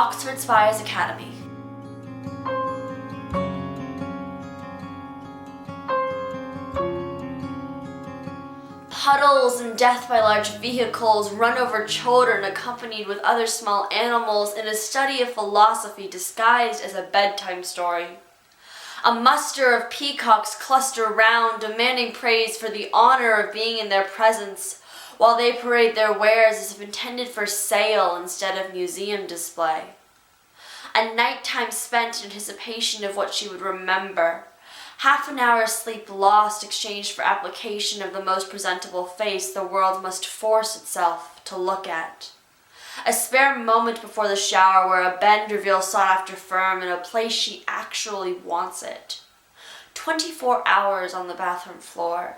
Oxfordspires Academy. Puddles and death by large vehicles run over children accompanied with other small animals in a study of philosophy disguised as a bedtime story. A muster of peacocks cluster round, demanding praise for the honor of being in their presence, while they parade their wares as if intended for sale instead of museum display. A nighttime spent in anticipation of what she would remember. Half an hour's sleep lost exchanged for application of the most presentable face the world must force itself to look at. A spare moment before the shower where a bend reveals sought-after firm in a place she actually wants it. 24 hours on the bathroom floor.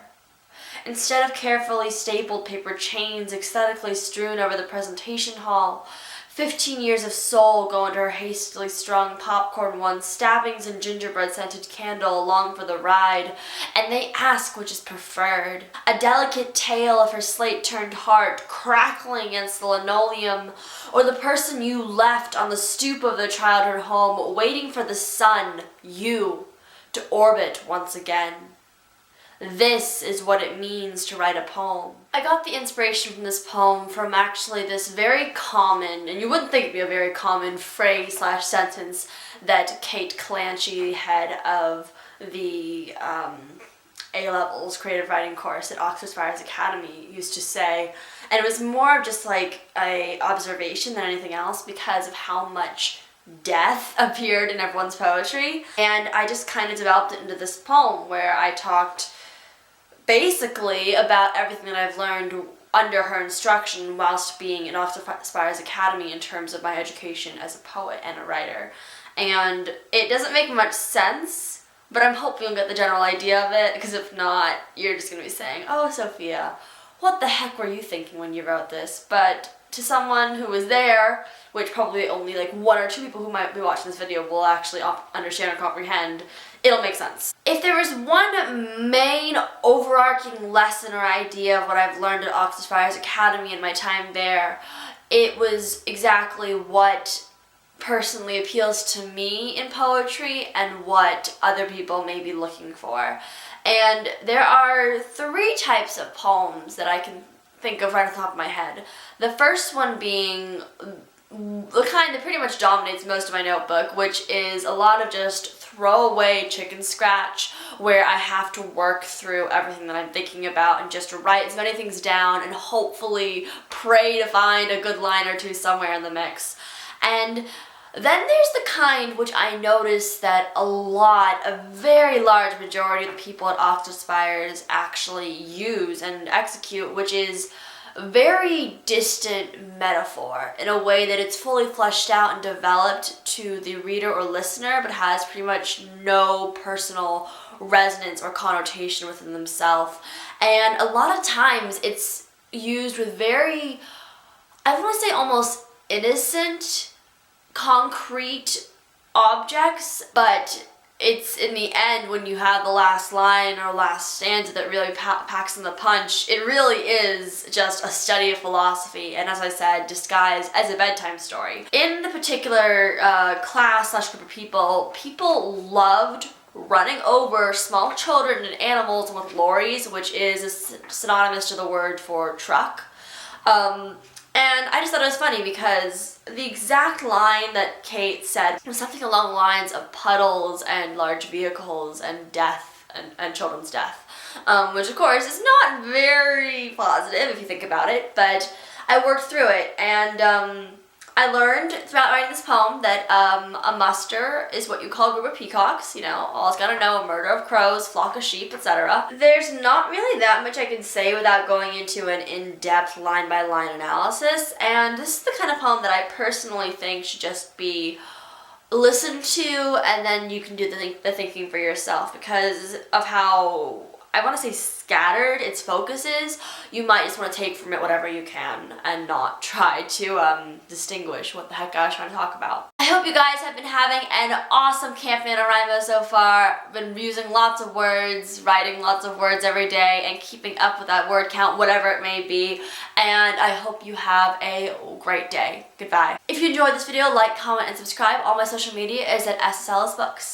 Instead of carefully stapled paper chains aesthetically strewn over the presentation hall, 15 years of soul go into her hastily strung popcorn one, stabbings and gingerbread-scented candle along for the ride, and they ask which is preferred. A delicate tale of her slate-turned heart crackling against the linoleum, or the person you left on the stoop of their childhood home waiting for the sun, you, to orbit once again. This is what it means to write a poem. I got the inspiration from this poem from actually this very common, and you wouldn't think it'd be a very common phrase/sentence that Kate Clancy, head of the A-levels creative writing course at Oxfordspires Academy, used to say. And it was more of just like a observation than anything else because of how much death appeared in everyone's poetry. And I just kind of developed it into this poem where I talked basically about everything that I've learned under her instruction whilst being in Oxfordspires Academy in terms of my education as a poet and a writer. And it doesn't make much sense, but I'm hoping you'll get the general idea of it, because if not, you're just going to be saying, "Oh, Sophia, what the heck were you thinking when you wrote this?" But to someone who was there, which probably only like 1 or 2 people who might be watching this video will actually understand or comprehend, it'll make sense. If there was one main overarching lesson or idea of what I've learned at Oxfordspires Academy in my time there, it was exactly what personally appeals to me in poetry and what other people may be looking for. And there are 3 types of poems that I can think of right off the top of my head. The first one being the kind that pretty much dominates most of my notebook, which is a lot of just throwaway chicken scratch where I have to work through everything that I'm thinking about and just write as many things down and hopefully pray to find a good line or 2 somewhere in the mix. And then there's the kind which I noticed that a very large majority of the people at Oxfordspires actually use and execute, which is very distant metaphor in a way that it's fully fleshed out and developed to the reader or listener, but has pretty much no personal resonance or connotation within themselves. And a lot of times it's used with very, I want to say almost innocent, concrete objects, but it's in the end when you have the last line or last stanza that really packs in the punch. It really is just a study of philosophy, and as I said, disguised as a bedtime story. In the particular class/group of people loved running over small children and animals with lorries, which is synonymous to the word for truck. And I just thought it was funny because the exact line that Kate said was something along the lines of puddles and large vehicles and death and children's death, which of course is not very positive if you think about it, but I worked through it, and I learned throughout writing this poem that a muster is what you call a group of peacocks, you know, all's gotta know, a murder of crows, flock of sheep, etc. There's not really that much I can say without going into an in-depth line-by-line analysis, and this is the kind of poem that I personally think should just be listened to, and then you can do the thinking for yourself because of how I want to say scattered its focus is, you might just want to take from it whatever you can and not try to distinguish what the heck I was trying to talk about. I hope you guys have been having an awesome Camp NaNoWriMo so far. Been using lots of words, writing lots of words every day, and keeping up with that word count, whatever it may be. And I hope you have a great day. Goodbye. If you enjoyed this video, like, comment, and subscribe. All my social media is at SSLS Books.